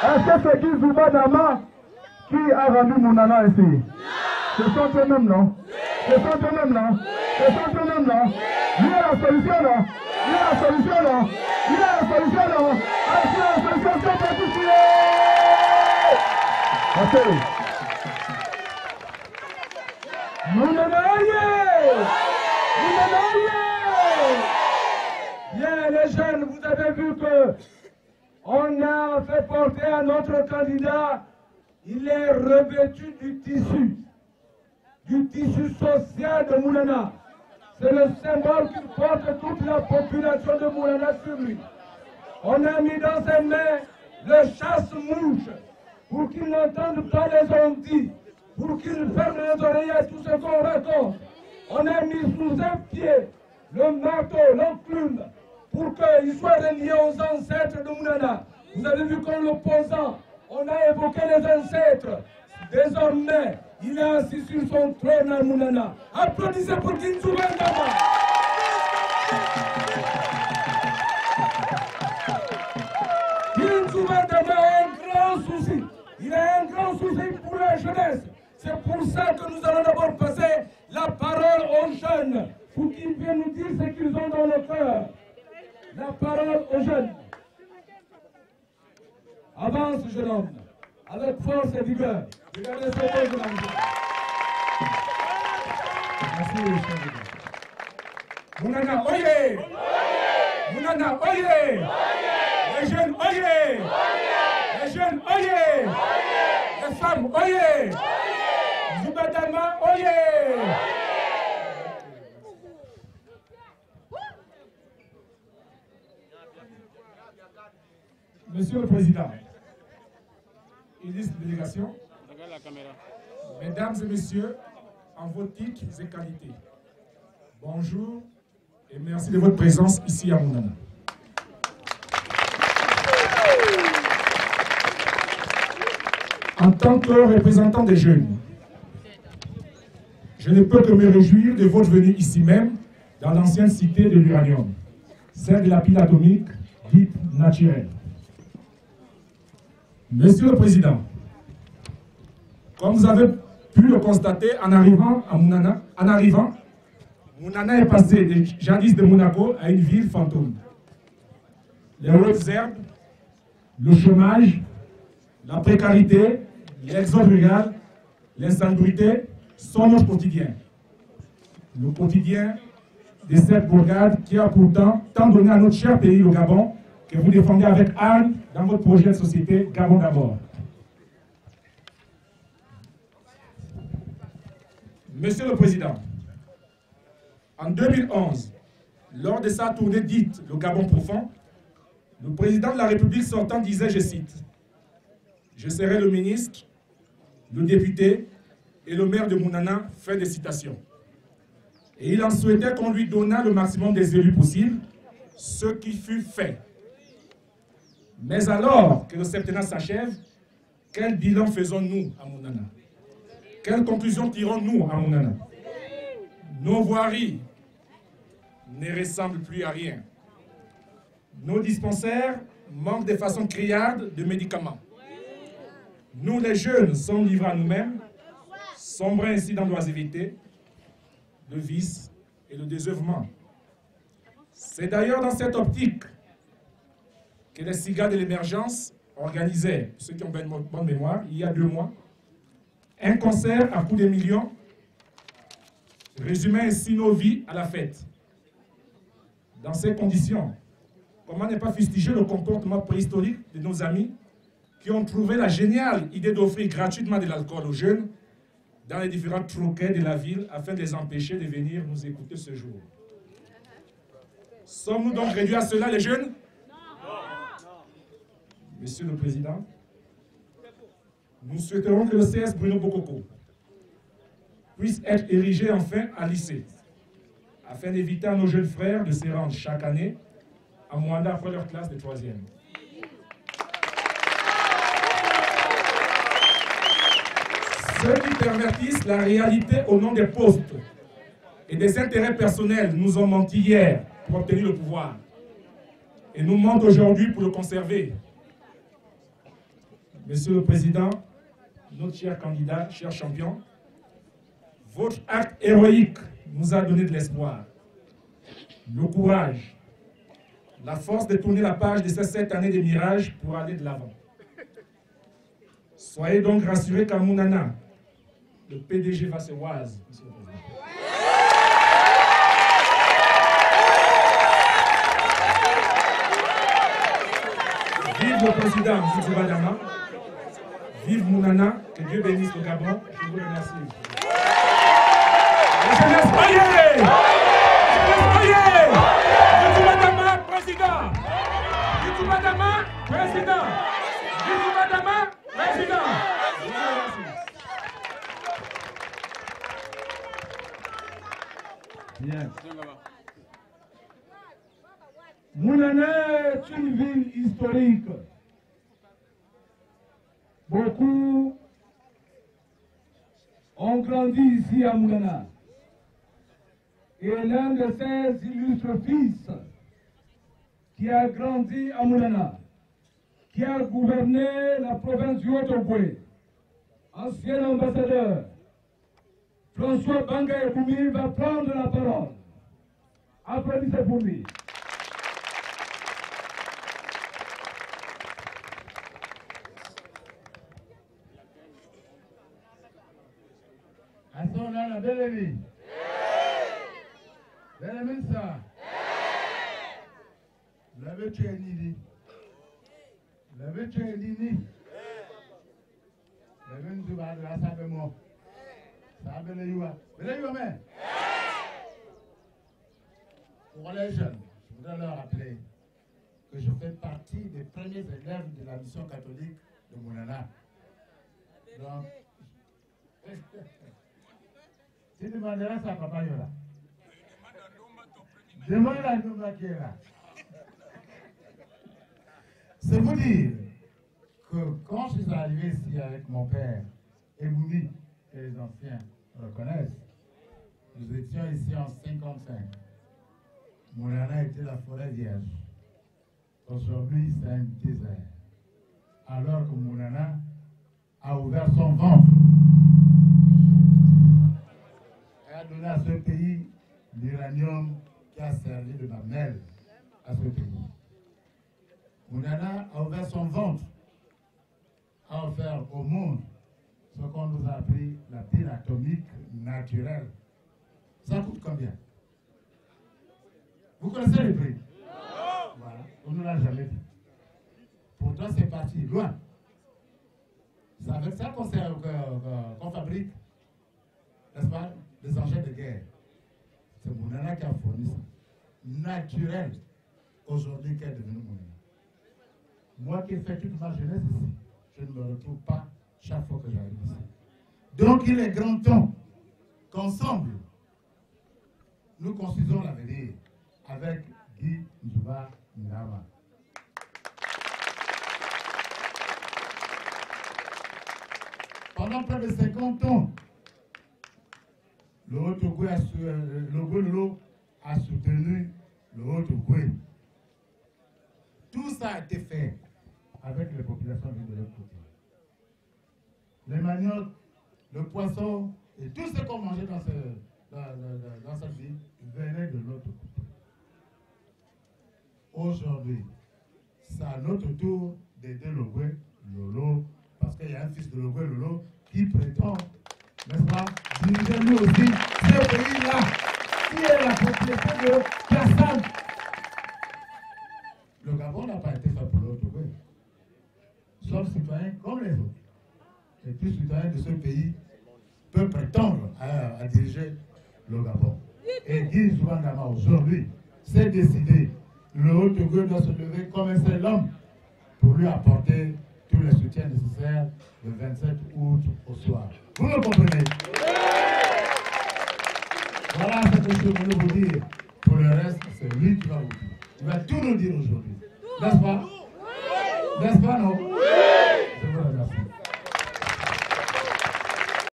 Est-ce que c'est qui Zouba Dama qui a rendu Mounana ici? Ce sont eux-mêmes, non? Ce sont eux-mêmes, non? Ce sont eux-mêmes, non? Il y a la solution, non? Il y a la solution, non? Il y a la solution, non? Est-ce qu'il y a la solution? C'est parti! Ok. Mounana, bien, les jeunes, vous avez vu que on a fait porter à notre candidat, il est revêtu du tissu social de Mounana. C'est le symbole qui porte toute la population de Mounana sur lui. On a mis dans ses mains le chasse-mouche pour qu'il n'entende pas les ondits, pour qu'il ferme les oreilles à tout ce qu'on raconte. On a mis sous ses pieds le marteau, l'enclume, pour qu'il soit relié aux ancêtres de Mounana. Vous avez vu qu'en l'opposant, on a évoqué les ancêtres. Désormais, il est assis sur son trône à Mounana. Applaudissez pour King Zouba Dama. King Zouba Dama a un grand souci. Il a un grand souci pour la jeunesse. C'est pour ça que nous allons d'abord passer la parole aux jeunes, pour qu'ils viennent nous dire ce qu'ils ont dans le cœur. La parole aux jeunes. Avance, jeune homme, avec force et vigueur. Regardez ce que de la musique. Merci, cher Mounana, oyez! Mounana, oyez! Les jeunes, oyez! Les jeunes, oyez! Les femmes, oyez! Zouba Dama, oyez! Monsieur le Président, illustre délégation, Mesdames et Messieurs, en vos titres et qualités, bonjour et merci de votre présence ici à Mounana. En tant que représentant des jeunes, je ne peux que me réjouir de votre venue ici même, dans l'ancienne cité de l'uranium, celle de la pile atomique dite naturelle. Monsieur le Président, comme vous avez pu le constater en arrivant à Mounana, Mounana est passé jadis de Monaco à une ville fantôme. Les hautes herbes, le chômage, la précarité, l'exode rural, l'insalubrité sont notre quotidien. Le quotidien de cette bourgade qui a pourtant tant donné à notre cher pays, le Gabon, que vous défendez avec âme dans votre projet de société Gabon d'abord. Monsieur le Président, en 2011, lors de sa tournée dite le Gabon profond, le président de la République sortant disait, je cite, « Je serai le ministre, le député et le maire de Mounana », fin de citation. Et il en souhaitait qu'on lui donnât le maximum des élus possibles, ce qui fut fait. Mais alors que le septennat s'achève, quel bilan faisons-nous à Mounana? Quelles conclusions tirons-nous à Mounana? Nos voiries ne ressemblent plus à rien. Nos dispensaires manquent de façon criarde de médicaments. Nous, les jeunes, sommes livrés à nous-mêmes, sombrant ainsi dans l'oisiveté, le vice et le désœuvrement. C'est d'ailleurs dans cette optique que les cigales de l'émergence organisaient, ceux qui ont bonne mémoire, il y a 2 mois, un concert à coups de millions, résumant ainsi nos vies à la fête. Dans ces conditions, comment ne pas fustiger le comportement préhistorique de nos amis qui ont trouvé la géniale idée d'offrir gratuitement de l'alcool aux jeunes dans les différents troquets de la ville afin de les empêcher de venir nous écouter ce jour. Sommes-nous donc réduits à cela, les jeunes? Monsieur le Président, nous souhaiterons que le CS Bruno Bokoko puisse être érigé enfin à lycée, afin d'éviter à nos jeunes frères de se rendre chaque année à Moanda après leur classe de 3e. Ceux qui pervertissent la réalité au nom des postes et des intérêts personnels nous ont menti hier pour obtenir le pouvoir et nous mentent aujourd'hui pour le conserver. Monsieur le Président, notre cher candidat, cher champion, votre acte héroïque nous a donné de l'espoir, le courage, la force de tourner la page de ces 7 années de mirage pour aller de l'avant. Soyez donc rassurés qu'à Mounana, le PDG va se oise, Monsieur le Président. Vive le président Zizou Badama, vive Mounana, que Dieu bénisse le Gabon. Je vous remercie. Jeunesse, voyez! Jeunesse, voyez! Zizou Badama, président! Zizou Badama, président! Zizou Badama, président! Je vous remercie. Bien. Mounana est une ville historique. Beaucoup ont grandi ici à Mounana. Et l'un de ses illustres fils, qui a grandi à Mounana, qui a gouverné la province du Haut-Ogooué, ancien ambassadeur, François Banga Eboumi va prendre la parole. Applaudissez pour lui. Assolana Belemi. Belemi ça. Lave Tchénini. Lave Tchénini. Lave Nzouba de la Sabemo. Sabeleyua. Beleyua, mais. Pour les jeunes, je voudrais leur rappeler que je fais partie des premiers élèves de la mission catholique de Mounana. Donc, tu demanderas ça à Papa Yola. Demande à Nouma qui est là. C'est vous dire que quand je suis arrivé ici avec mon père, Eboumi, que les anciens reconnaissent, nous étions ici en 55. Mounana était la forêt vierge. Aujourd'hui, c'est un désert. Alors que Mounana a ouvert son ventre et a donné à ce pays l'uranium qui a servi de mamelle à ce pays. Mounana a ouvert son ventre, a offert au monde ce qu'on nous a appris, la pile atomique naturelle. Ça coûte combien? Vous connaissez le prix? Voilà, on ne l'a jamais dit. Pourtant, c'est parti loin. C'est avec ça qu'on fabrique, n'est-ce pas, les engins de guerre. C'est Mounana qui a fourni ça. Naturel, aujourd'hui, qu'est devenu Mounana. Moi qui ai fait toute ma jeunesse ici, je ne me retrouve pas chaque fois que j'arrive ici. Donc, il est grand temps qu'ensemble, nous construisons l'avenir avec Guy Nzouba Ndama. Pendant près de 50 ans, le Haut-Ogooué a soutenu le Haut-Ogooué. Tout ça a été fait avec les populations de l'autre côté. Les maniocs, le poisson et tout ce qu'on mangeait dans cette ville venait de l'autre côté. Aujourd'hui, c'est à notre tour d'aider Logoué, Lolo, parce qu'il y a un fils de Logoué, Lolo, qui prétend, n'est-ce pas, diriger lui aussi ce pays-là, qui est la propriété de Kassan. Le Gabon n'a pas été fait pour l'autre Logoué. Nous sommes citoyens comme les autres. Et tout citoyen de ce pays peut prétendre à diriger le Gabon. Et Guy Nzouba Ndama aujourd'hui s'est décidé. Le Haut-Ogooué doit se lever comme un seul homme pour lui apporter tous les soutiens nécessaires le 27 août au soir. Vous me comprenez? Voilà ce que je voulais vous dire. Pour le reste, c'est lui qui va vous dire. Il va tout nous dire aujourd'hui. N'est-ce pas? N'est-ce pas, non?